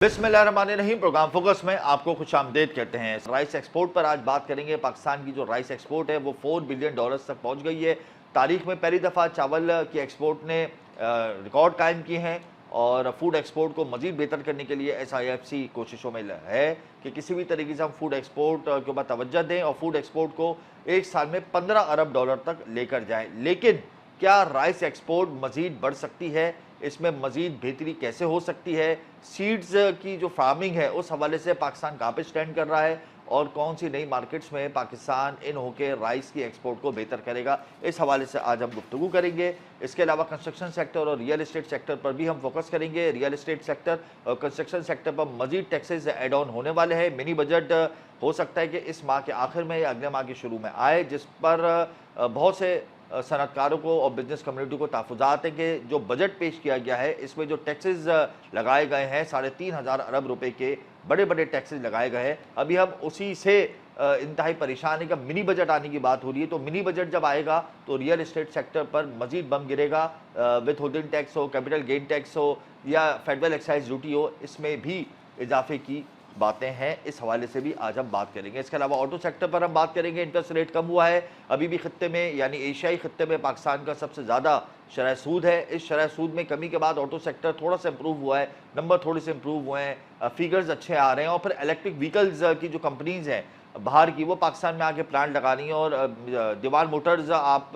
बिस्मिल्लाहिर्रहमानिर्रहीम। Programme focus में आपको खुशामदीद कहते हैं। राइस एक्सपोर्ट पर आज बात करेंगे। पाकिस्तान की जो राइस एक्सपोर्ट है वो $4 बिलियन तक पहुंच गई है। तारीख में पहली दफ़ा चावल की एक्सपोर्ट ने रिकॉर्ड कायम किए हैं और फूड एक्सपोर्ट को मज़ीद बेहतर करने के लिए SIFC कोशिशों में है कि किसी भी तरीके से हम फूड एक्सपोर्ट के ऊपर तवज्जो दें और फूड एक्सपोर्ट को एक साल में $15 अरब तक लेकर जाएँ। लेकिन क्या राइस एक्सपोर्ट मज़ीद बढ़ सकती है? इसमें मज़ीद बेहतरी कैसे हो सकती है? सीड्स की जो फार्मिंग है उस हवाले से पाकिस्तान कहाँ पे स्टैंड कर रहा है और कौन सी नई मार्केट्स में पाकिस्तान इन होकर राइस की एक्सपोर्ट को बेहतर करेगा, इस हवाले से आज हम गुफ्तगू करेंगे। इसके अलावा कंस्ट्रक्शन सेक्टर और रियल एस्टेट सेक्टर पर भी हम फोकस करेंगे। रियल एस्टेट सेक्टर और कंस्ट्रक्शन सेक्टर पर मज़ीद टैक्सेस ऐड ऑन होने वाले हैं। मिनी बजट हो सकता है कि इस माह के आखिर में या अगले माह के शुरू में आए, जिस पर बहुत से सनतकारों को और बिजनेस कम्युनिटी को तहफ़्फ़ुज़ात है कि जो बजट पेश किया गया है इसमें जो टैक्सेस लगाए गए हैं 3,500 अरब रुपए के बड़े बड़े टैक्सेस लगाए गए हैं। अभी हम उसी से इंतहाई परेशान है कि मिनी बजट आने की बात हो रही है। तो मिनी बजट जब आएगा तो रियल एस्टेट सेक्टर पर मज़ीद बम गिरेगा। विथ होल्डिंग टैक्स हो, कैपिटल गेन टैक्स हो या फेडरल एक्साइज ड्यूटी हो, इसमें भी इजाफे की बातें हैं। इस हवाले से भी आज हम बात करेंगे। इसके अलावा ऑटो सेक्टर पर हम बात करेंगे। इंटरेस्ट रेट कम हुआ है। अभी भी खत्ते में यानी एशियाई खत्ते में पाकिस्तान का सबसे ज़्यादा शरह सूद है। इस शरह सूद में कमी के बाद ऑटो सेक्टर थोड़ा सा इंप्रूव हुआ है, नंबर थोड़े से इंप्रूव हुए हैं, फिगर्स अच्छे आ रहे हैं। और फिर इलेक्ट्रिक व्हीकल्स की जो कंपनीज़ हैं बाहर की, वो पाकिस्तान में आके प्लांट लगा रही हैं। और दीवार मोटर्स आप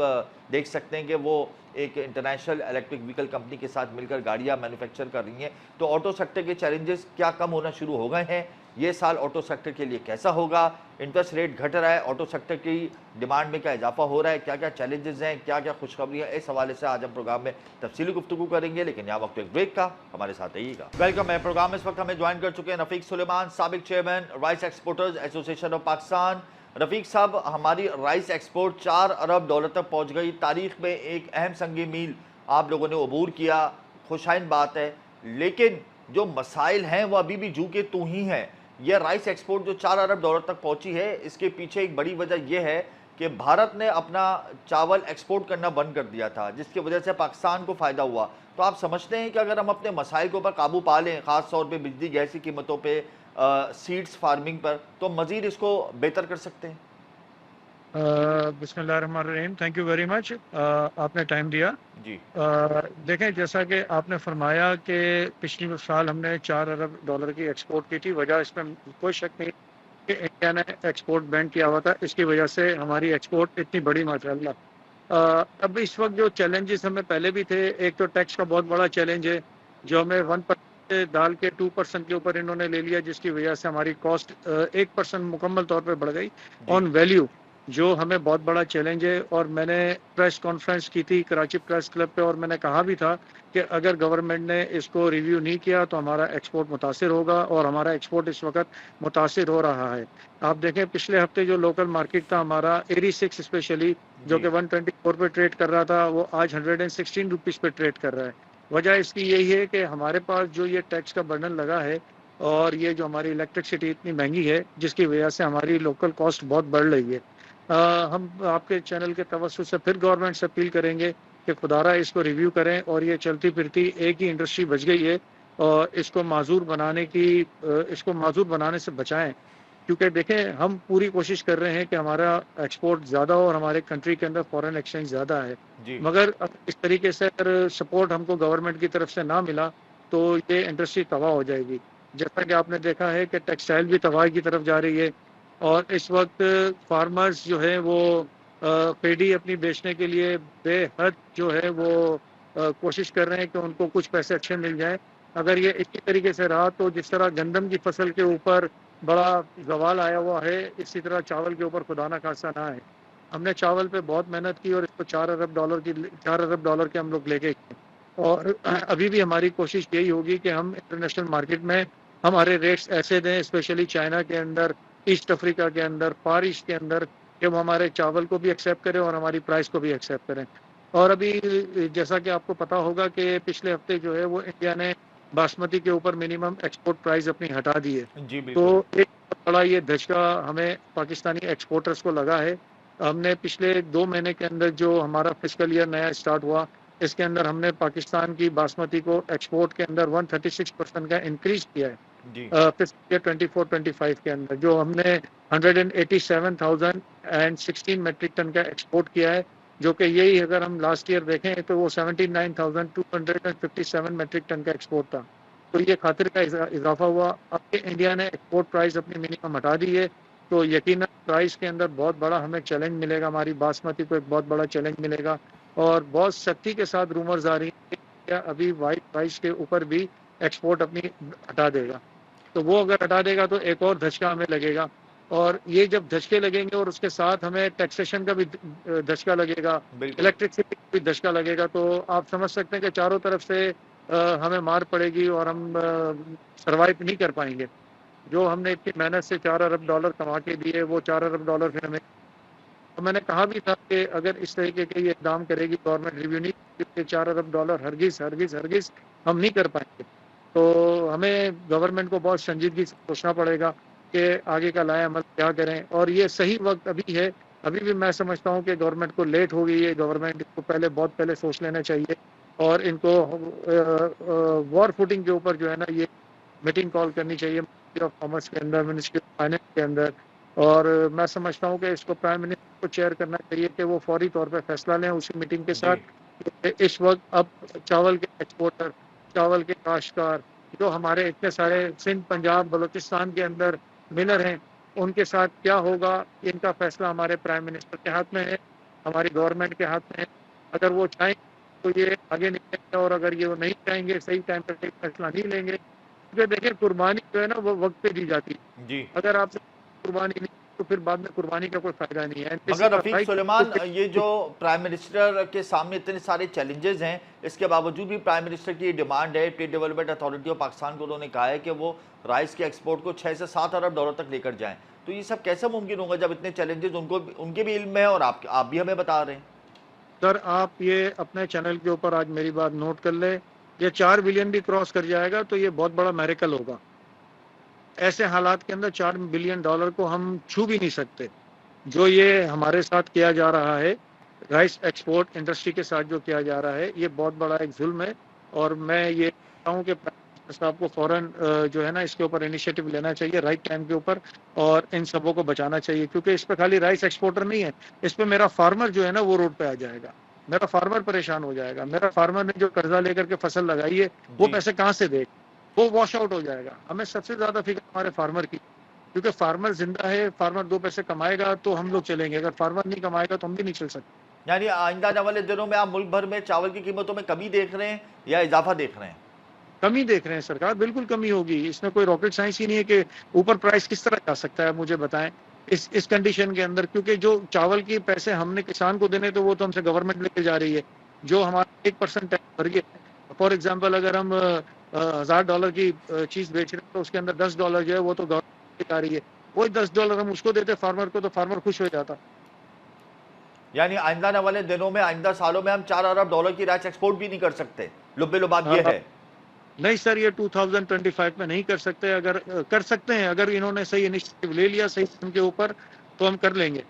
देख सकते हैं कि वो एक इंटरनेशनल इलेक्ट्रिक व्हीकल कंपनी के साथ मिलकर गाड़ियां मैन्युफैक्चर कर रही हैं। तो ऑटो सेक्टर के चैलेंजेस क्या कम होना शुरू हो गए हैं? ये साल ऑटो सेक्टर के लिए कैसा होगा? इंटरेस्ट रेट घट रहा है, ऑटो सेक्टर की डिमांड में क्या इजाफा हो रहा है, क्या क्या चैलेंजेस हैं, क्या क्या खुशखबरी है, इस हवाले से आज हम प्रोग्राम में तफसीली गुफ्तगू करेंगे। लेकिन यहाँ वक्त एक ब्रेक का, हमारे साथ रहिएगा। वेलकम है प्रोग्राम में। इस वक्त हमें ज्वाइन कर चुके हैं रफीक सुलेमान, साबिक chairman rice exporters association of Pakistan. Rafiq साहब, हमारी राइस एक्सपोर्ट $4 अरब तक पहुँच गई। तारीख में एक अहम संगी मील आप लोगों ने अबूर किया, खुशाइन बात है। लेकिन जो मसाइल हैं वो अभी भी जू के तू ही हैं। यह राइस एक्सपोर्ट जो $4 अरब तक पहुंची है, इसके पीछे एक बड़ी वजह यह है कि भारत ने अपना चावल एक्सपोर्ट करना बंद कर दिया था, जिसकी वजह से पाकिस्तान को फ़ायदा हुआ। तो आप समझते हैं कि अगर हम अपने मसाइल के ऊपर काबू पा लें, ख़ास तौर पे बिजली गैस की कीमतों पे, सीड्स फार्मिंग पर, तो मज़ीद इसको बेहतर कर सकते हैं? बिस्मिल्लाहिर्रहमानिर्रहीम। थैंक यू वेरी मच, आपने टाइम दिया जी। देखें, जैसा कि आपने फरमाया कि पिछली साल हमने $4 अरब की एक्सपोर्ट की थी। वजह इसमें कोई शक नहीं कि इंडिया ने एक्सपोर्ट बैन किया हुआ था, इसकी वजह से हमारी एक्सपोर्ट इतनी बड़ी माशाल्लाह। अब इस वक्त जो चैलेंजेस हमें पहले भी थे, एक तो टैक्स का बहुत बड़ा चैलेंज है जो हमें 1% से डाल के 2% के ऊपर इन्होंने ले लिया, जिसकी वजह से हमारी कॉस्ट 1% मुकम्मल तौर पर बढ़ गई ऑन वैल्यू, जो हमें बहुत बड़ा चैलेंज है। और मैंने प्रेस कॉन्फ्रेंस की थी कराची प्रेस क्लब पे, और मैंने कहा भी था कि अगर गवर्नमेंट ने इसको रिव्यू नहीं किया तो हमारा एक्सपोर्ट मुतासिर होगा, और हमारा एक्सपोर्ट इस वक्त मुतासिर हो रहा है। आप देखें, पिछले हफ्ते जो लोकल मार्केट था हमारा 86 स्पेशली, जो कि 124 पे ट्रेड कर रहा था, वो आज 116 रुपीज़ पे ट्रेड कर रहा है। वजह इसकी यही है कि हमारे पास जो ये टैक्स का बर्डन लगा है और ये जो हमारी इलेक्ट्रिसिटी इतनी महंगी है, जिसकी वजह से हमारी लोकल कॉस्ट बहुत बढ़ रही है। हम आपके चैनल के तवज्जुह से फिर गवर्नमेंट से अपील करेंगे कि खुदारा इसको रिव्यू करें और ये चलती फिरती एक ही इंडस्ट्री बच गई है, और इसको माजूर बनाने से बचाएं। क्योंकि देखें, हम पूरी कोशिश कर रहे हैं कि हमारा एक्सपोर्ट ज़्यादा हो और हमारे कंट्री के अंदर फॉरेन एक्सचेंज ज़्यादा है, मगर इस तरीके से अगर सपोर्ट हमको गवर्नमेंट की तरफ से ना मिला तो ये इंडस्ट्री तबाह हो जाएगी। जैसा कि आपने देखा है कि टेक्सटाइल भी तबाही की तरफ जा रही है, और इस वक्त फार्मर्स जो है वो पेडी अपनी बेचने के लिए बेहद जो है वो कोशिश कर रहे हैं कि उनको कुछ पैसे अच्छे मिल जाएं। अगर ये इसी तरीके से रहा तो जिस तरह गंदम की फसल के ऊपर बड़ा जवाल आया हुआ है, इसी तरह चावल के ऊपर खुदा ना खासा ना है। हमने चावल पे बहुत मेहनत की और इसको $4 अरब के हम लोग लेके गए, और अभी भी हमारी कोशिश यही होगी कि हम इंटरनेशनल मार्केट में हमारे रेट्स ऐसे दें, स्पेशली चाइना के अंदर, ईस्ट अफ्रीका के अंदर, फार ईस्ट के अंदर, कि वो हमारे चावल को भी एक्सेप्ट करें और हमारी प्राइस को भी एक्सेप्ट करें। और अभी जैसा कि आपको पता होगा कि पिछले हफ्ते जो है वो इंडिया ने बासमती के ऊपर मिनिमम एक्सपोर्ट प्राइस अपनी हटा दी है। तो एक बड़ा ये धचका हमें पाकिस्तानी एक्सपोर्टर्स को लगा है। हमने पिछले 2 महीने के अंदर जो हमारा फिस्कल ईयर नया स्टार्ट हुआ, इसके अंदर हमने पाकिस्तान की बासमती को एक्सपोर्ट के अंदर 136% का इंक्रीज किया है। फिर 24-25 के अंदर जो हमने 187,016 मेट्रिक टन का एक्सपोर्ट किया है, जो कि यही अगर हम लास्ट ईयर देखें तो वो 79,257 मेट्रिक टन का एक्सपोर्ट था। तो ये खातिर का इजाफा हुआ। अब इंडिया ने एक्सपोर्ट प्राइस अपनी मिनिमम हटा दी है, तो यकीनन प्राइस के अंदर बहुत बड़ा हमें चैलेंज मिलेगा, हमारी बासमती को एक बहुत बड़ा चैलेंज मिलेगा। और बहुत सख्ती के साथ रूमर्स आ रही है कि अभी वाइट प्राइस के ऊपर भी एक्सपोर्ट अपनी हटा देगा। तो वो अगर हटा देगा तो एक और धचका हमें लगेगा, और ये जब धचके लगेंगे और उसके साथ हमें टैक्सेशन का भी धचका लगेगा, इलेक्ट्रिसिटी का भी धचका लगेगा, तो आप समझ सकते हैं कि चारों तरफ से हमें मार पड़ेगी और हम सर्वाइव नहीं कर पाएंगे। जो हमने इतनी मेहनत से $4 अरब कमा के दिए, वो $4 अरब फिर हमें, तो मैंने कहा भी था कि अगर इस तरीके के ये इकदाम करेगी गवर्नमेंट, रिव्यू नहीं, $4 अरब हरगिज हरगिज हरगिज हम नहीं कर पाएंगे। तो हमें गवर्नमेंट को बहुत संजीदगी से सोचना पड़ेगा कि आगे का लाया अमल क्या करें, और ये सही वक्त अभी है। अभी भी मैं समझता हूँ कि गवर्नमेंट को लेट हो गई है, गवर्नमेंट को पहले बहुत पहले सोच लेना चाहिए, और इनको वॉर फुटिंग के ऊपर जो है ना ये मीटिंग कॉल करनी चाहिए मिनिस्ट्री ऑफ कॉमर्स के अंदर, मिनिस्ट्री ऑफ फाइनेंस के अंदर। और मैं समझता हूँ कि इसको प्राइम मिनिस्टर को चेयर करना चाहिए कि वो फौरी तौर पर फैसला लें उसी मीटिंग के साथ। इस वक्त अब चावल के एक्सपोर्टर, चावल के काश्तकार, जो हमारे इतने सारे सिंध, पंजाब, बलूचिस्तान के अंदर मिलर हैं, उनके साथ क्या होगा, इनका फैसला हमारे प्राइम मिनिस्टर के हाथ में है, हमारी गवर्नमेंट के हाथ में है। अगर वो चाहें तो ये आगे निकलेंगे, और अगर ये वो नहीं चाहेंगे, सही टाइम पर फैसला नहीं लेंगे, क्योंकि देखिए कुर्बानी जो है ना वो वक्त पे दी जाती है जी। अगर आपसे कुर्बानी नहीं तो फिर बाद में कुर्बानी का कोई फायदा नहीं है। मगर रफीक सुलेमान, ये जो प्राइम मिनिस्टर के सामने इतने सारे चैलेंजेस हैं, इसके बावजूद भी प्राइम मिनिस्टर की डिमांड है, trade development authority of Pakistan को उन्होंने कहा है कि वो राइस के एक्सपोर्ट को 6 से 7 अरब डॉलर तक लेकर जाएं। तो ये सब कैसे मुमकिन होगा जब इतने चैलेंजेस उनके भी इल्म में है और आप भी हमें बता रहे हैं? सर, आप ये अपने चैनल के ऊपर आज मेरी बात नोट कर ले, ये 4 बिलियन भी क्रॉस कर जाएगा तो ये बहुत बड़ा मेरेकल होगा। ऐसे हालात के अंदर $4 बिलियन को हम छू भी नहीं सकते। जो ये हमारे साथ किया जा रहा है, राइस एक्सपोर्ट इंडस्ट्री के साथ जो किया जा रहा है, ये बहुत बड़ा एक जुल्म है। और मैं ये कहता हूँ कि प्राइम मिनिस्टर साहब को फौरन जो है ना इसके ऊपर इनिशिएटिव लेना चाहिए राइट टाइम के ऊपर, और इन सबों को बचाना चाहिए, क्योंकि इस पे खाली राइस एक्सपोर्टर नहीं है, इस पे मेरा फार्मर जो है ना वो रोड पे आ जाएगा, मेरा फार्मर परेशान हो जाएगा। मेरा फार्मर ने जो कर्जा लेकर के फसल लगाई है वो पैसे कहाँ से दे, वो वॉश आउट हो जाएगा। हमें सबसे ज्यादा फिक्र हमारे फार्मर की, क्योंकि फार्मर जिंदा है, फार्मर 2 पैसे कमाएगा तो हम लोग चलेंगे, अगर फार्मर नहीं कमाएगा तो हम भी नहीं चल सकते। यानी आइंदा आने वाले दिनों में आप मुल्क भर में चावल की कीमतों में कमी देख रहे हैं या इजाफा देख रहे हैं? कमी देख रहे हैं सरकार, बिल्कुल कमी होगी, इसमें कोई रॉकेट साइंस ही नहीं है कि ऊपर प्राइस किस तरह जा सकता है, मुझे बताएं इस कंडीशन के अंदर। क्योंकि जो चावल के पैसे हमने किसान को देने तो वो तो हमसे गवर्नमेंट लेके जा रही है, जो हमारा 1% टैक्स भर गया। फॉर एग्जाम्पल अगर हम $1000 की चीज बेच रहे हैं तो उसके अंदर $10 जो है वो तो गवर्नमेंट आ रही है, वही $10 हम उसको देते फार्मर को तो फार्मर खुश हो जाता। यानी आइंदा आने वाले दिनों में, आइंदा सालों में हम $4 अरब की राइस एक्सपोर्ट भी नहीं कर सकते। लुब्बे बात ये है। नहीं सर, ये 2025 में नहीं कर सकते। अगर कर सकते हैं, अगर इन्होंने सही इनिशिएटिव ले लिया सही टाइम के ऊपर तो हम कर लेंगे,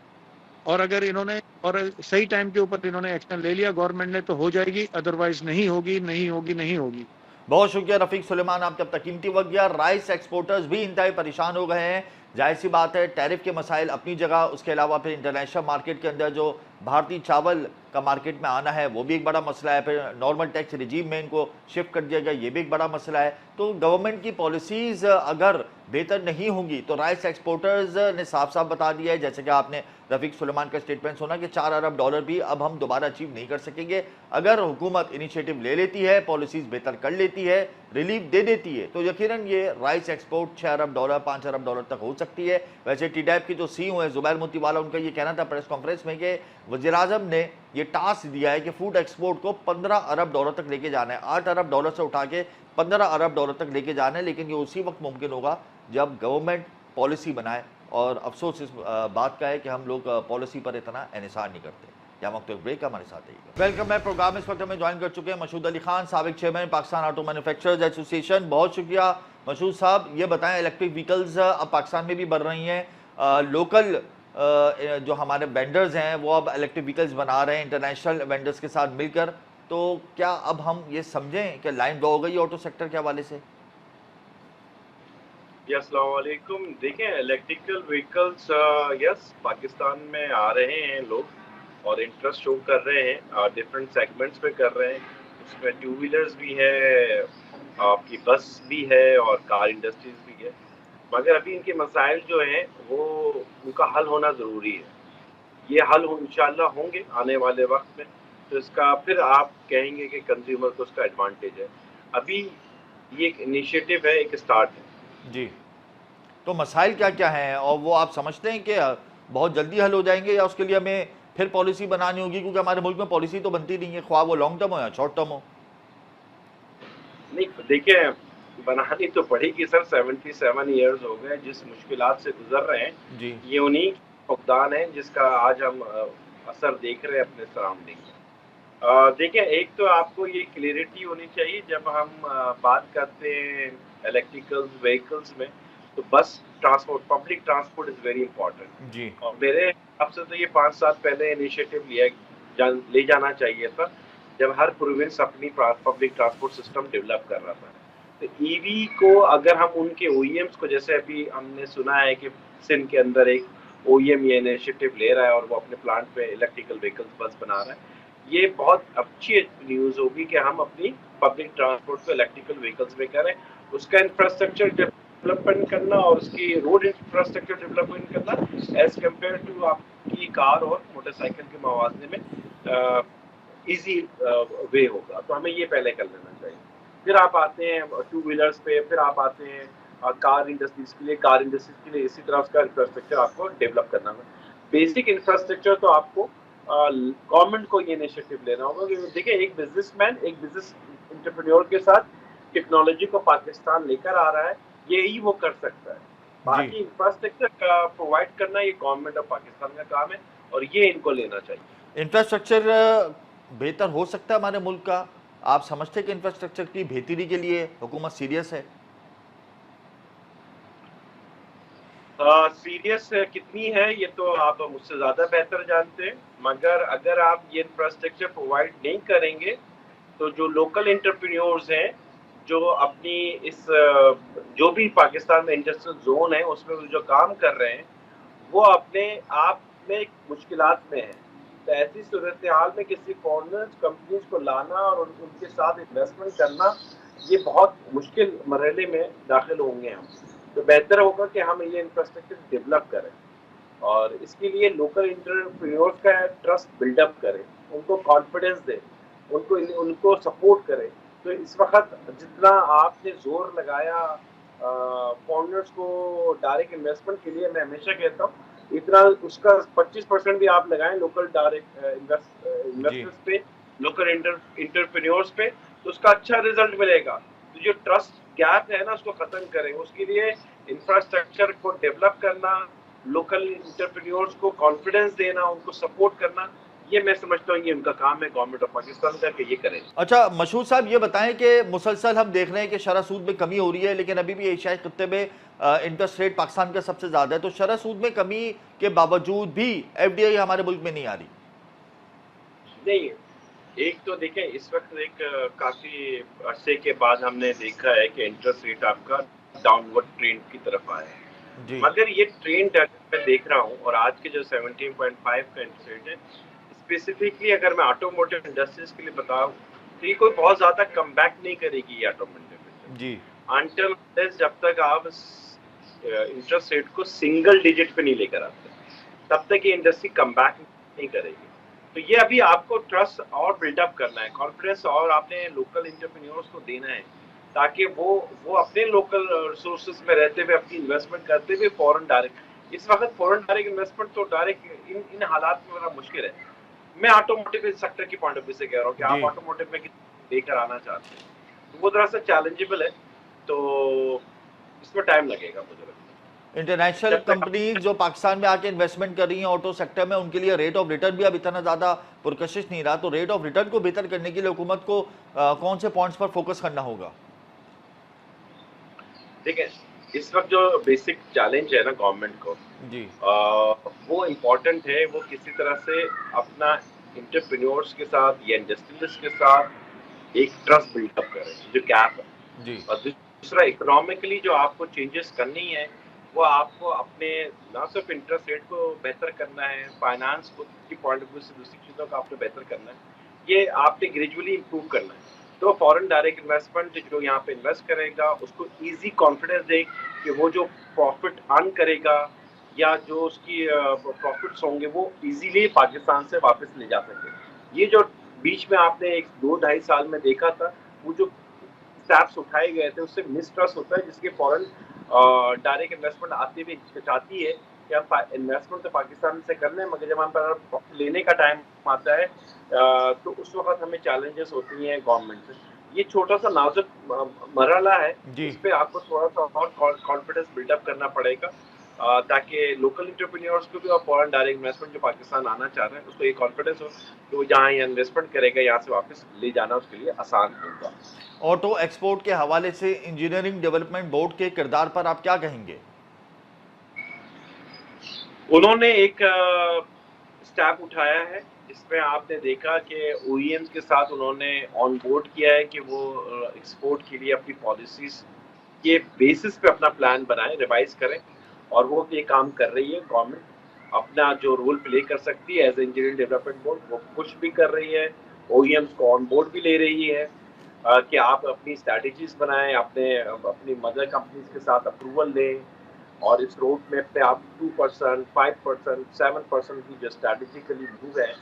और अगर इन्होंने और सही टाइम के ऊपर इन्होंने एक्शन ले लिया गवर्नमेंट ने तो हो जाएगी, अदरवाइज नहीं होगी, नहीं होगी, नहीं होगी। बहुत शुक्रिया रफीक सुलेमान, आप जब तक कीमती वक्त दिया। राइस एक्सपोर्टर्स भी इंतहाई परेशान हो गए हैं, जाहिर सी बात है, टैरिफ के मसाइल अपनी जगह, उसके अलावा फिर इंटरनेशनल मार्केट के अंदर जो भारतीय चावल का मार्केट में आना है वो भी एक बड़ा मसला है, फिर नॉर्मल टैक्स रिजीम में इनको शिफ्ट कर दिया गया, ये भी एक बड़ा मसला है। तो गवर्नमेंट की पॉलिसीज़ अगर बेहतर नहीं होंगी तो राइस एक्सपोर्टर्स ने साफ साफ बता दिया है, जैसे कि आपने रफीक सुलेमान का स्टेटमेंट सुना, कि $4 अरब भी अब हम दोबारा अचीव नहीं कर सकेंगे। अगर हुकूमत इनिशिएटिव ले लेती है, पॉलिसीज़ बेहतर कर लेती है, रिलीफ दे देती है, तो यकीनन ये राइस एक्सपोर्ट $6 अरब, $5 अरब तक हो सकती है। वैसे टीडैप के जो CEO हैं ज़ुबैर मोतीवाला, उनका ये कहना था प्रेस कॉन्फ्रेंस में कि वज़ीर-ए-आज़म ने ये टास्क दिया है कि फूड एक्सपोर्ट को $15 अरब तक लेके जाना है, $8 अरब से उठा के $15 अरब तक लेके जाना है। लेकिन ये उसी वक्त मुमकिन होगा जब गवर्नमेंट पॉलिसी बनाए, और अफसोस इस बात का है कि हम लोग पॉलिसी पर इतना एहसास नहीं करते। या वक्त एक ब्रेक, हमारे साथ है। वेलकम है प्रोग्राम। इस वक्त हमें ज्वाइन कर चुके हैं मशहूद अली खान, साबिक chairman Pakistan auto manufacturers association. बहुत शुक्रिया मशहूद साहब। ये बताएं, इलेक्ट्रिक व्हीकल्स अब पाकिस्तान में भी बढ़ रही हैं, लोकल जो हमारे वेंडर्स हैं वो अब इलेक्ट्रिक व्हीकल्स बना रहे हैं इंटरनेशनल वेंडर्स के साथ मिलकर, तो क्या अब हम ये समझें कि लाइन ड्रॉ हो गई ऑटो सेक्टर के हवाले से? जी, अस्सलाम वालेकुम। देखें, इलेक्ट्रिकल व्हीकल्स यस पाकिस्तान में आ रहे हैं लोग और इंटरेस्ट शो कर रहे हैं, डिफरेंट सेगमेंट्स में कर रहे हैं। उसमें टू व्हीलर्स भी है, आपकी बस भी है और कार इंडस्ट्रीज भी है। मगर अभी इनके मसाइल जो हैं वो उनका हल होना ज़रूरी है। ये हल इंशाल्लाह होंगे आने वाले वक्त में, तो इसका फिर आप कहेंगे कि कंज्यूमर को उसका एडवांटेज है। अभी ये एक इनिशिएटिव है, एक स्टार्ट है। जी, तो मसाइल क्या-क्या हैं और वो आप समझते हैं कि बहुत जल्दी हल हो जाएँगे या उसके लिए हमें फिर पॉलिसी बनानी होगी? क्योंकि हमारे मुल्क में पॉलिसी तो बनती नहीं है, ख्वाह वो लॉन्ग टर्म हो या शॉर्ट टर्म हो। नहीं, देखिए, बनानी तो पड़ेगी सर। 77 इयर्स हो गए जिस मुश्किलात से गुजर रहे हैं, जी, ये उन्हीं फुकदान है जिसका आज हम असर देख रहे हैं अपने सराउंडिंग में। देखिए, एक तो आपको ये क्लियरिटी होनी चाहिए जब हम बात करते हैं इलेक्ट्रिकल व्हीकल्स में, तो bus transport, public transport is very जी, इंपॉर्टेंट। और मेरे हिसाब से तो ये 5 साल पहले इनिशिएटिव ले जाना चाहिए था, जब हर प्रोविंस अपनी पब्लिक ट्रांसपोर्ट सिस्टम डेवलप कर रहा था। तो ईवी को अगर हम उनके ओईएम्स को, जैसे अभी हमने सुना है कि सिंध के अंदर एक ओईएम ये इनिशिएटिव ले रहा है और वो अपने प्लांट पे इलेक्ट्रिकल व्हीकल्स बस बना रहा है। ये बहुत अच्छी न्यूज़ होगी कि हम अपनी पब्लिक ट्रांसपोर्ट को इलेक्ट्रिकल व्हीकल्स में करें। उसका इंफ्रास्ट्रक्चर डेवलपमेंट करना और उसकी रोड इंफ्रास्ट्रक्चर डेवलपमेंट करना एज कम्पेयर टू आपकी कार और मोटरसाइकिल के मवाजने में इजी वे होगा। तो हमें ये पहले कर लेना चाहिए। फिर आप आते हैं टू व्हीलर्स पे, फिर आप आते हैं कार इंडस्ट्रीज के लिए। कार इंडस्ट्रीज के लिए इसी तरह उसका इंफ्रास्ट्रक्चर आपको डेवलप करना है। बेसिक इंफ्रास्ट्रक्चर तो आपको गवर्नमेंट को ये इनिशिएटिव लेना होगा कि देखिए, एक बिजनेस एंटरप्रेन्योर के साथ टेक्नोलॉजी को पाकिस्तान लेकर आ रहा है, यही वो कर सकता है। जी। बाकी इंफ्रास्ट्रक्चर का प्रोवाइड करना ये गवर्नमेंट ऑफ पाकिस्तान का काम है और ये इनको लेना चाहिए। इंफ्रास्ट्रक्चर बेहतर हो सकता है हमारे मुल्क का? आप समझते हैं कि इंफ्रास्ट्रक्चर की बेहतरी के लिए हुकूमत सीरियस है? सीरियस कितनी है ये तो आप मुझसे ज़्यादा बेहतर जानते हैं, मगर अगर आप ये इंफ्रास्ट्रक्चर प्रोवाइड नहीं करेंगे तो जो लोकल एंटरप्रेन्योर्स हैं, जो अपनी इस जो भी पाकिस्तान में इंडस्ट्रियल जोन है उसमें जो काम कर रहे हैं, वो अपने आप में मुश्किलात में हैं। तो ऐसी सूरत हाल में किसी फॉरेनर कंपनीज को लाना और उनके साथ इन्वेस्टमेंट करना, ये बहुत मुश्किल मरहले में दाखिल होंगे हम। तो बेहतर होगा कि हम ये इंफ्रास्ट्रक्चर डेवलप करें और इसके लिए लोकल एंटरप्रेन्योर्स का ट्रस्ट बिल्डअप करें, उनको कॉन्फिडेंस दें, उनको सपोर्ट करें। तो इस वक्त जितना आपने जोर लगाया फॉरेनर्स को डायरेक्ट इन्वेस्टमेंट के लिए, मैं हमेशा कहता हूँ इतना उसका 25% भी आप लगाएं लोकल डायरेक्ट जी। इन्वेस्टर्स पे, लोकल एंटरप्रेन्योर्स पे, तो उसका अच्छा रिजल्ट मिलेगा। तो जो ट्रस्ट गैप है ना, उसको खत्म करें। उसके लिए इंफ्रास्ट्रक्चर को डेवलप करना, लोकल एंटरप्रेन्योर्स को कॉन्फिडेंस देना, उनको सपोर्ट करना, ये मैं समझता हूँ ये उनका काम है गवर्नमेंट ऑफ पाकिस्तान का कि ये करें। अच्छा, मशहूर साहब ये बताएं कि मुसलसल हम देख रहे हैं कि शरह सूद में कमी हो रही है, लेकिन अभी भी एशियाई खत्ते में इंटरेस्ट रेट पाकिस्तान का सबसे ज़्यादा है, तो शरह सूद में कमी के बावजूद भी एफडीआई हमारे मुल्क में नहीं आ रही। नहीं, एक तो देखें, इस वक्त एक काफ़ी अरसे के बाद हमने देखा है कि इंटरेस्ट रेट आपका डाउनवर्ड ट्रेंड की तरफ आया है। जी, मगर ये ट्रेंड मैं देख रहा हूँ और आज के जो 17.5 का इंटरेस्ट रेट है, स्पेसिफिकली अगर मैं ऑटोमोटिव इंडस्ट्रीज के लिए बताऊँ तो ये कोई बहुत ज़्यादा कम बैक नहीं करेगी ये ऑटोमोटिव जी, इंडस्ट्री, अनटिल जब तक आप इंटरेस्ट रेट को सिंगल डिजिट पे नहीं लेकर आते, तब तक ये इंडस्ट्री कम बैक नहीं करेगी। तो ये अभी आपको ट्रस्ट और बिल्डअप करना है, कॉन्फिडेंस और आपने लोकल एंटरप्रेन्योर्स को देना है, ताकि वो अपने लोकल रिसोर्सेज में रहते हुए अपनी इन्वेस्टमेंट करते हुए फॉरेन डायरेक्ट, इस वक्त फॉरेन डायरेक्ट इन्वेस्टमेंट तो डायरेक्ट इन हालात में बड़ा मुश्किल है। मैं ऑटोमोटिव सेक्टर की पॉइंट ऑफ व्यू से कह रहा हूँ कि जी। आप ऑटोमोटिव में लेकर आना चाहते हैं, तो वो थोड़ा सा चैलेंजेबल है। तो इसमें टाइम लगेगा मुझे लगता है। इंटरनेशनल जब तक कंपनीज जो पाकिस्तान में आके इन्वेस्टमेंट कर रही हैं ऑटो सेक्टर में, उनके लिए रेट ऑफ रिटर्न भी अब इतना ज़्यादा पुरकशिश नहीं रहा, तो रेट ऑफ रिटर्न को बेहतर करने के लिए हुकूमत को कौन से पॉइंट्स पर फोकस करना होगा? देखें, इस वक्त जो बेसिक चैलेंज है ना गवर्नमेंट को, जी, वो इम्पोर्टेंट है वो किसी तरह से अपना इंटरप्रेन्योर्स के साथ या इंडस्ट्रियलिस्ट के साथ एक ट्रस्ट बिल्डअप करें, जो गैप है। जी, और दूसरा इकोनॉमिकली जो आपको चेंजेस करनी है वो आपको अपने ना सिर्फ इंटरेस्ट रेट को बेहतर करना है, फाइनेंस को की पॉइंट ऑफ व्यू से दूसरी चीज़ों को आपने बेहतर करना है, ये आपने ग्रेजुअली इम्प्रूव करना है। तो फॉरेन डायरेक्ट इन्वेस्टमेंट जो यहाँ पे इन्वेस्ट करेगा उसको ईजी कॉन्फिडेंस दे कि वो जो प्रॉफिट अर्न करेगा या जो उसकी प्रॉफिट्स होंगे वो इजीली पाकिस्तान से वापस ले जा सके। ये जो बीच में आपने एक 2-2.5 साल में देखा था, वो जो स्टेप्स उठाए गए थे उससे मिसट्रस्ट होता है, जिसके फॉरेन डायरेक्ट इन्वेस्टमेंट आते हुए चाहती है कि हम इन्वेस्टमेंट तो पाकिस्तान से कर लें, मगर जब हम पर लेने का टाइम आता है तो उस वक्त हमें चैलेंजेस होती हैं गवर्नमेंट से। ये छोटा सा नाजुक मरहला है, इस पे आपको थोड़ा सा और कॉन्फिडेंस बिल्डअप करना पड़ेगा ताकि लोकल एंटरप्रेन्योर्स को भी और फॉरेन डायरेक्ट इन्वेस्टमेंट जो पाकिस्तान आना चाह रहे हैं उसको ये कॉन्फिडेंस हो कि वो जहाँ ये इन्वेस्टमेंट करेगा यहाँ से वापस ले जाना उसके लिए आसान होगा। ऑटो एक्सपोर्ट के हवाले से इंजीनियरिंग डेवलपमेंट बोर्ड के किरदार पर आप क्या कहेंगे? उन्होंने एक स्टेप उठाया है जिसमें आपने देखा कि ओईएम्स के साथ उन्होंने ऑन बोर्ड किया है कि वो एक्सपोर्ट के लिए अपनी पॉलिसीज के बेसिस पे अपना प्लान बनाएं, रिवाइज करें, और वो ये काम कर रही है। गवर्नमेंट अपना जो रोल प्ले कर सकती है एज इंजीनियरिंग डेवलपमेंट बोर्ड वो पुश भी कर रही है, ओईएम्स को ऑन बोर्ड भी ले रही है कि आप अपनी स्ट्रैटेजीज बनाएं, अपनी मदर कंपनीज के साथ अप्रूवल लें और इस रोड मैप पे आप 2%, 5%, 7% की जो स्ट्रैटेजिकली मूव है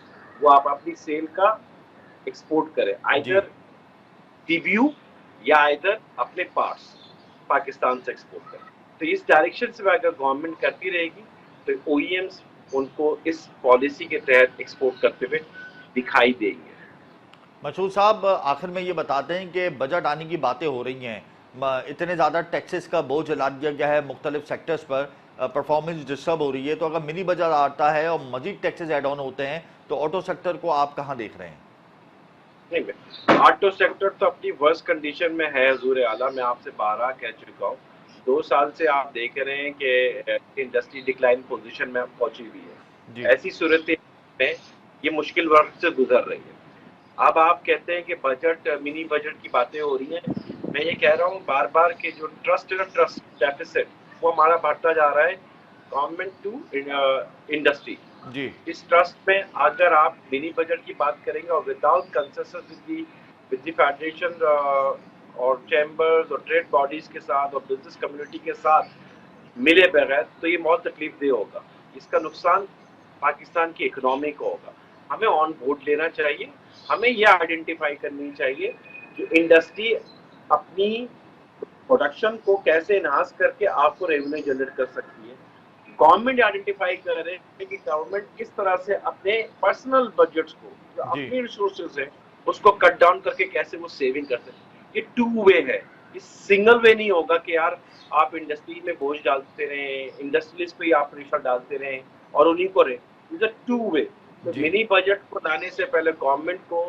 वो आप अपनी सेल का एक्सपोर्ट करें, आइदर टीबीयू या आइदर अपने पार्ट्स पाकिस्तान से एक्सपोर्ट करें। तो इस डायरेक्शन से अगर गवर्नमेंट करती रहेगी तो ओईएम्स उनको इस पॉलिसी के तहत एक्सपोर्ट करते हुए दिखाई देंगे। मशहूर साहब, आखिर में ये बताते हैं कि बजट आने की बातें हो रही हैं, इतने ज़्यादा टैक्सेस का बोझ लाद दिया गया है मुख्तलिफ सेक्टर्स पर, परफॉर्मेंस डिस्टर्ब हो रही है, तो अगर मिनी बजट आता है और मजीद टैक्सेस एड ऑन होते हैं तो ऑटो सेक्टर को आप कहाँ देख रहे हैं? नहीं, ऑटो सेक्टर तो अपनी वर्स्ट कंडीशन में है हुजूर आला, मैं आपसे 12 कह चुका हूँ। 2 साल से आप देख रहे हैं कि इंडस्ट्री डिक्लाइन पोजीशन में पहुंची हुई है। ऐसी सूरत में ये मुश्किल वक्त से गुजर रही है। अब आप कहते हैं कि बजट मिनी बजट की बातें हो रही हैं, मैं ये कह रहा हूँ बार बार कि जो ट्रस्ट डेफिसिट वो हमारा बढ़ता जा रहा है गवर्नमेंट टू इंडस्ट्री जी। इस ट्रस्ट में अगर आप मिनी बजट की बात करेंगे और without consensus with the federation और चैम्बर्स और ट्रेड बॉडीज के साथ और बिजनेस कम्युनिटी के साथ मिले बगैर, तो ये बहुत तकलीफ दे होगा। इसका नुकसान पाकिस्तान की इकोनॉमी को होगा। हमें ऑन बोर्ड लेना चाहिए, हमें यह आइडेंटिफाई करनी चाहिए कि इंडस्ट्री अपनी प्रोडक्शन को कैसे एनहांस करके आपको रेवेन्यू जनरेट कर सकती है। गवर्नमेंट आइडेंटिफाई कर रहे हैं कि गवर्नमेंट किस तरह से अपने पर्सनल बजट्स को, जो अपनी रिसोर्सेज है, उसको कट डाउन करके कैसे वो सेविंग कर सकते हैं। ये टू वे है, ये सिंगल वे नहीं होगा कि यार आप इंडस्ट्री में बोझ डालते रहें, इंडस्ट्रियलिस्ट पे आप प्रेशर डालते रहें और उन्हीं को रहे। Is a two way. तो मिनी बजट को लाने से पहले गवर्नमेंट को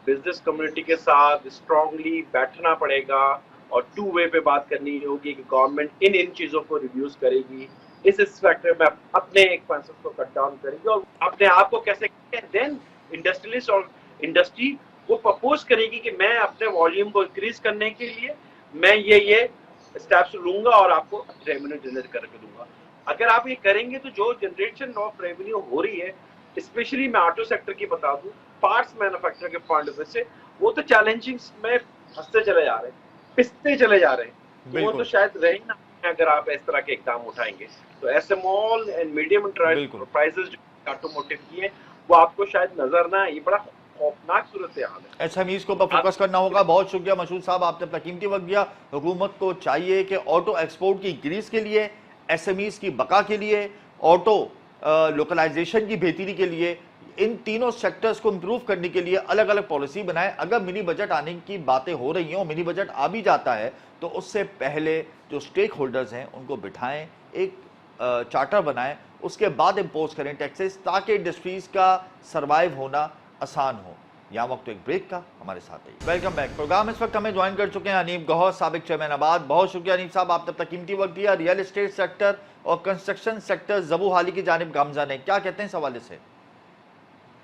बिजनेस कम्युनिटी के साथ स्ट्रांगली बैठना पड़ेगा और टू वे पे बात करनी होगी कि गवर्नमेंट इन चीजों को रिड्यूस करेगी, इस फैक्टर में अपने एक्सपेंसेस को कट डाउन करेगी और अपने आप को कैसे, देन इंडस्ट्रियलिस्ट और इंडस्ट्री वो प्रपोज करेगी कि मैं अपने वॉल्यूम को इंक्रीज करने के लिए मैं ये स्टेप्स लूंगा और आपको रेवेन्यू जनरेट करके दूंगा। अगर आप ये करेंगे तो जो जनरेशन ऑफ रेवेन्यू हो रही है, स्पेशली मैं ऑटो सेक्टर की बता दूं, पार्ट्स मैन्युफैक्चर के पॉइंट ऑफ व्यू से वो तो चैलेंजिंग में फंसते चले जा रहे हैं, पिसते चले जा रहे हैं। वो तो शायद रहे ना अगर आप इस तरह के इकदाम उठाएंगे। तो स्मॉल एंड मीडियम एंटरप्राइजेस जो ऑटोमोटिव की है वो आपको शायद नजर ना आए। ये बड़ा खौफनाक सूरत हाल है। एसएमईज को पर फोकस करना होगा। बहुत शुक्रिया मशहूर साहब, आपने अपना कीमती वक्त दिया। हुकूमत को चाहिए कि ऑटो एक्सपोर्ट की इंक्रीज के लिए, एसएमईज की बका के लिए, ऑटो लोकलाइजेशन की बेहतरी के लिए, इन तीनों सेक्टर्स को इंप्रूव करने के लिए अलग अलग पॉलिसी बनाए। अगर मिनी बजट आने की बातें हो रही हैं और मिनी बजट आ भी जाता है तो उससे पहले जो स्टेक होल्डर्स हैं उनको बिठाएं, एक चार्टर बनाएं, उसके बाद इम्पोज करें टैक्सेस, ताकि इंडस्ट्रीज का सर्वाइव होना आसान हो। यहाँ वक्त एक ब्रेक का, हमारे साथ ही वेलकम बैक। प्रोग्राम इस वक्त हमें ज्वाइन कर चुके हैं अनीब गौहर, साबिक चेयरमैन आबाद। बहुत शुक्रिया अनीब साहब, आपने अपना कीमती वक्त दिया। रियल एस्टेट सेक्टर और कंस्ट्रक्शन सेक्टर जबू हाली की जानिब गामजा ने क्या कहते हैं इस हवाले से?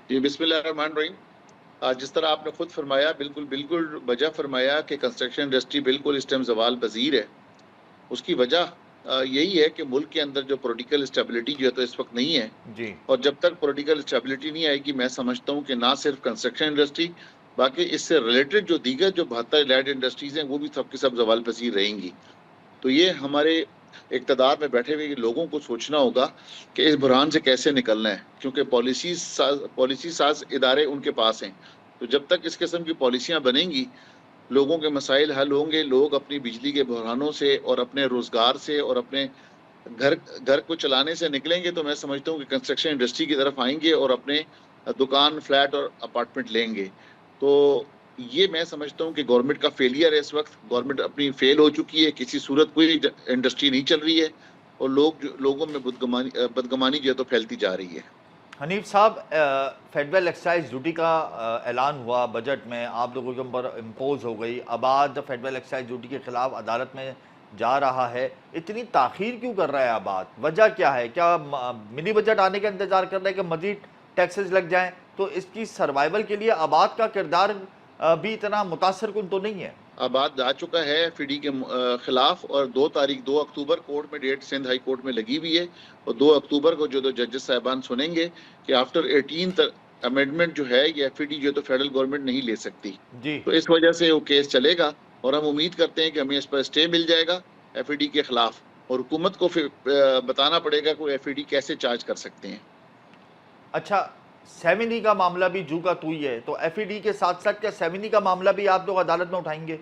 जी बिस्मिल्लाहिर्रहमानिर्रहीम। जिस तरह आपने खुद फरमाया, बिल्कुल बिल्कुल वजह फरमाया कि कंस्ट्रक्शन इंडस्ट्री बिल्कुल इस टाइम ज़वाल पजीर है। उसकी वजह यही है कि मुल्क के अंदर जो पॉलिटिकल स्टेबिलिटी जो है तो इस वक्त नहीं है जी। और जब तक पॉलिटिकल स्टेबिलिटी नहीं आएगी, मैं समझता हूँ कि ना सिर्फ कंस्ट्रक्शन इंडस्ट्री, बाकी इससे रिलेटेड जो दीगर जो 72 रिलेटेड इंडस्ट्रीज हैं वो भी सबके सब ज़वाल पजीर रहेंगी। तो ये हमारे इक़्तिदार में बैठे हुए लोगों को सोचना होगा कि इस बुरहान से कैसे निकलना है, क्योंकि पॉलिसी साज इदारे उनके पास हैं। तो जब तक इस किस्म की पॉलिसियाँ बनेंगी, लोगों के मसाइल हल होंगे, लोग अपनी बिजली के बुरहानों से और अपने रोज़गार से और अपने घर को चलाने से निकलेंगे, तो मैं समझता हूँ कि कंस्ट्रक्शन इंडस्ट्री की तरफ आएंगे और अपने दुकान, फ्लैट और अपार्टमेंट लेंगे। तो ये मैं समझता हूँ कि गवर्नमेंट का फेलियर है। इस वक्त गवर्नमेंट अपनी फेल हो चुकी है, किसी सूरत कोई इंडस्ट्री नहीं चल रही है और लोगों में बदगमानी जो है तो फैलती जा रही है। हनीफ साहब, फेडरल एक्साइज ड्यूटी का ऐलान हुआ बजट में, आप लोगों के ऊपर इम्पोज हो गई। आबाद फेडरल एक्साइज ड्यूटी के खिलाफ अदालत में जा रहा है, इतनी ताखीर क्यों कर रहा है आबाद? वजह क्या है? क्या मिनी बजट आने का इंतजार कर रहा है कि मजीद टैक्सेस लग जाएं? तो इसकी सर्वाइवल के लिए आबाद का किरदार भी इतना मुतासर कुन तो नहीं है। आबाद जा चुका है एफईडी के खिलाफ और 2 अक्टूबर कोर्ट में डेट सिंध हाई कोर्ट में लगी हुई है और 2 अक्टूबर को जो जजेस साहबान सुनेंगे कि आफ्टर 18th अमेंडमेंट जो है ये एफईडी जो तो फेडरल गवर्नमेंट नहीं ले सकती जी। तो इस वजह से वो केस चलेगा और हम उम्मीद करते हैं कि हमें इस पर स्टे मिल जाएगा एफईडी के खिलाफ और हुकूमत को फिर बताना पड़ेगा कि एफईडी कैसे चार्ज कर सकते हैं। अच्छा, सेमिनी का मामला भी जू का तू ही है, तो एफईडी के साथ साथ क्या सेमिनी का मामला भी आप लोग अदालत में उठाएंगे?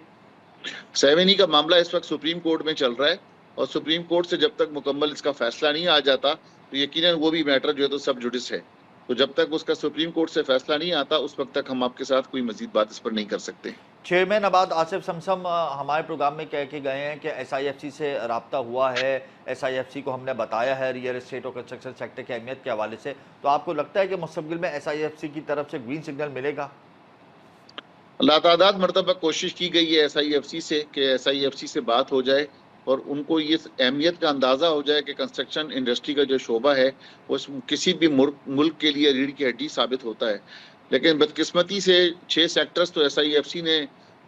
सेमिनी का मामला इस वक्त सुप्रीम कोर्ट में चल रहा है और सुप्रीम कोर्ट से जब तक मुकम्मल इसका फैसला नहीं आ जाता तो यकीनन वो भी मैटर जो है तो सब जुडिस है। तो जब तक उसका सुप्रीम कोर्ट से फैसला नहीं आता उस वक्त तक हम आपके साथ कोई मजीद बात इस पर नहीं कर सकते। चेयरमैन आबाद आसिफ समसम हमारे प्रोग्राम में कह के गए हैं कि SIFC से रब्ता हुआ है, SIFC को हमने बताया है रियल एस्टेट और कंस्ट्रक्शन सेक्टर की अहमियत के हवाले से। तो आपको लगता है कि मुस्तक़बिल में SIFC की तरफ से ग्रीन सिग्नल मिलेगा? लातादाद मरतबा कोशिश की गई है SIFC से कि SIFC से बात हो जाए और उनको ये अहमियत का अंदाज़ा हो जाए कि कंस्ट्रक्शन इंडस्ट्री का जो शोबा है वो किसी भी मुल्क के लिए रीढ़ की हड्डी साबित होता है। लेकिन बदकिस्मती से 6 सेक्टर्स तो SIFC ने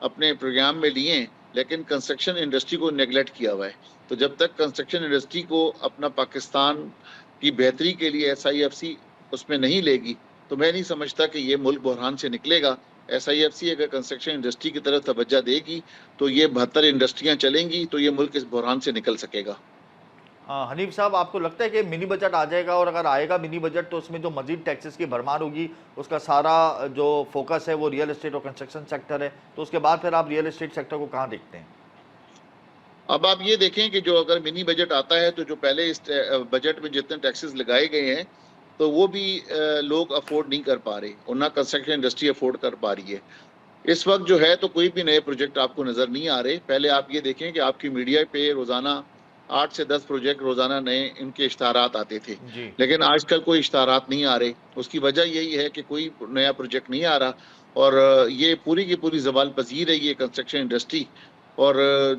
अपने प्रोग्राम में लिए हैं लेकिन कंस्ट्रक्शन इंडस्ट्री को नेगलेक्ट किया हुआ है। तो जब तक कंस्ट्रक्शन इंडस्ट्री को अपना पाकिस्तान की बेहतरी के लिए SIFC उसमें नहीं लेगी तो मैं नहीं समझता कि ये मुल्क बहरान से निकलेगा। SIFC अगर कंस्ट्रक्शन इंडस्ट्री की तरफ तवज्जो देगी तो ये 72 इंडस्ट्रियां चलेंगी तो ये मुल्क इस बहरान से निकल सकेगा। हनीफ साहब, आपको लगता है कि मिनी बजट आ जाएगा और अगर आएगा मिनी बजट तो उसमें जो मजीद टैक्सेस की भरमार होगी उसका सारा जो फोकस है वो रियल एस्टेट और कंस्ट्रक्शन सेक्टर है, तो उसके बाद फिर आप रियल एस्टेट सेक्टर को कहाँ देखते हैं? अब आप ये देखें कि जो अगर मिनी बजट आता है तो जो पहले इस बजट में जितने टैक्सेस लगाए गए हैं तो वो भी लोग अफोर्ड नहीं कर पा रहे और ना कंस्ट्रक्शन इंडस्ट्री अफोर्ड कर पा रही है। इस वक्त जो है तो कोई भी नए प्रोजेक्ट आपको नज़र नहीं आ रहे। पहले आप ये देखें कि आपकी मीडिया पे रोज़ाना 8 से 10 प्रोजेक्ट रोज़ाना नए इनके इश्तारात आते थे, लेकिन आजकल कोई इश्तारात नहीं आ रहे। उसकी वजह यही है कि कोई नया प्रोजेक्ट नहीं आ रहा और ये पूरी की पूरी ज़वाल पज़ीर है ये कंस्ट्रक्शन इंडस्ट्री और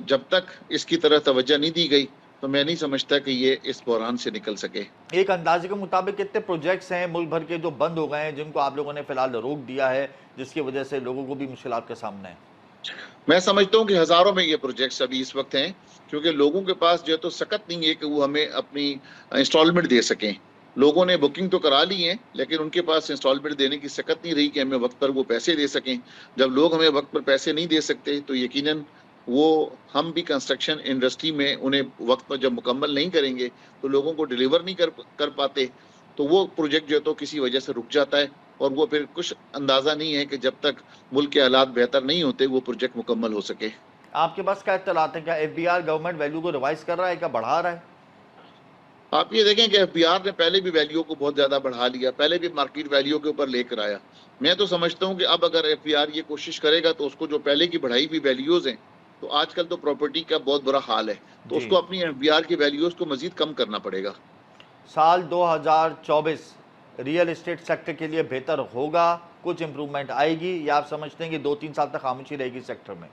जब तक इसकी तरफ तवज्जो नहीं दी गई तो मैं नहीं समझता कि ये इस बहरान से निकल सके। एक अंदाजे के मुताबिक कितने प्रोजेक्ट्स हैं मुल्क भर के जो बंद हो गए हैं जिनको आप लोगों ने फिलहाल रोक दिया है जिसकी वजह से लोगों को भी मुश्किलात का सामना है? मैं समझता हूँ कि हज़ारों में ये प्रोजेक्ट्स अभी इस वक्त हैं क्योंकि लोगों के पास जो है तो सकत नहीं है कि वो हमें अपनी इंस्टॉलमेंट दे सकें। लोगों ने बुकिंग तो करा ली है लेकिन उनके पास इंस्टॉलमेंट देने की सकत नहीं रही कि हमें वक्त पर वो पैसे दे सकें। जब लोग हमें वक्त पर पैसे नहीं दे सकते तो यकीनन वो हम भी कंस्ट्रक्शन इंडस्ट्री में उन्हें वक्त पर जब मुकम्मल नहीं करेंगे तो लोगों को डिलीवर नहीं कर पाते तो वो प्रोजेक्ट जो है तो किसी वजह से रुक जाता है और वो फिर कुछ अंदाज़ा नहीं है कि जब तक मुल्क के हालात बेहतर नहीं होते वो प्रोजेक्ट मुकम्मल हो सके। आपके पास क्या इत्तलात है? क्या FBR गवर्नमेंट वैल्यू को रिवाइज कर रहा है, क्या बढ़ा रहा है? आप ये देखें कि FBR ने पहले भी वैल्यू को बहुत ज़्यादा बढ़ा लिया, पहले भी मार्केट वैल्यू के ऊपर लेकर आया। मैं तो समझता हूँ कि अब अगर FBR ये कोशिश करेगा तो उसको जो पहले की बढ़ाई हुई वैल्यूज़ हैं तो आजकल तो प्रॉपर्टी का बहुत बुरा हाल है तो उसको अपनी FBR की वैल्यूज़ को मजीद कम करना पड़ेगा। साल 2024 रियल एस्टेट सेक्टर के लिए बेहतर होगा, कुछ इम्प्रूवमेंट आएगी या आप समझते हैं कि 2-3 साल तक खामोशी रहेगी सेक्टर में?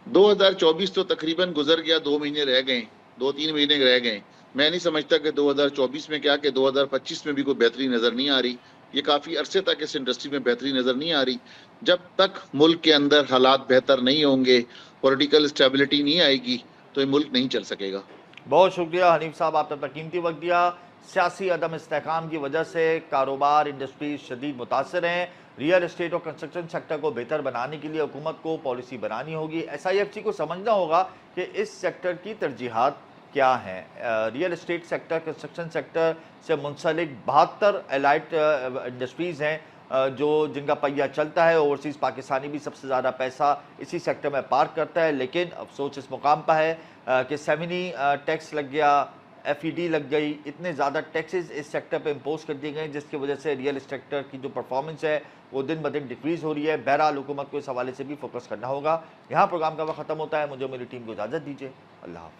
2024 तो तकरीबन गुजर गया, 2 महीने रह गए, 2-3 महीने रह गए। मैं नहीं समझता कि 2024 में क्या कि 2025 में भी कोई बेहतरी नज़र नहीं आ रही। ये काफ़ी अरसे तक इस इंडस्ट्री में बेहतरी नज़र नहीं आ रही। जब तक मुल्क के अंदर हालात बेहतर नहीं होंगे, पॉलिटिकल स्टेबिलिटी नहीं आएगी, तो ये मुल्क नहीं चल सकेगा। बहुत शुक्रिया हनीफ साहब, आपने अपना कीमती वक्त दिया। सियासी अदम इस्तेहकाम की वजह से कारोबार इंडस्ट्रीज शदीद मुतासर हैं। रियल एस्टेट और कंस्ट्रक्शन सेक्टर को बेहतर बनाने के लिए हुकूमत को पॉलिसी बनानी होगी। SIFC को समझना होगा कि इस सेक्टर की तरजीहात क्या हैं। Real estate sector, construction sector से मुंसलिक 72 एलाइट इंडस्ट्रीज़ हैं जो जिनका पहिया चलता है। ओवरसीज़ पाकिस्तानी भी सबसे ज़्यादा पैसा इसी सेक्टर में पार्क करता है, लेकिन अफसोस इस मुकाम पर है कि सेमिनी टैक्स लग गया, FED लग गई, इतने ज़्यादा टैक्सेस इस सेक्टर पे इम्पोज कर दिए गए जिसकी वजह से रियल सेक्टर की जो परफॉर्मेंस है वो दिन ब दिन डिक्रीज़ हो रही है। बहरहाल हुकूमत को इस हवाले से भी फोकस करना होगा। यहाँ प्रोग्राम का वक्त ख़त्म होता है। मुझे मेरी टीम को इजाज़त दीजिए। अल्लाह हाफ़िज़।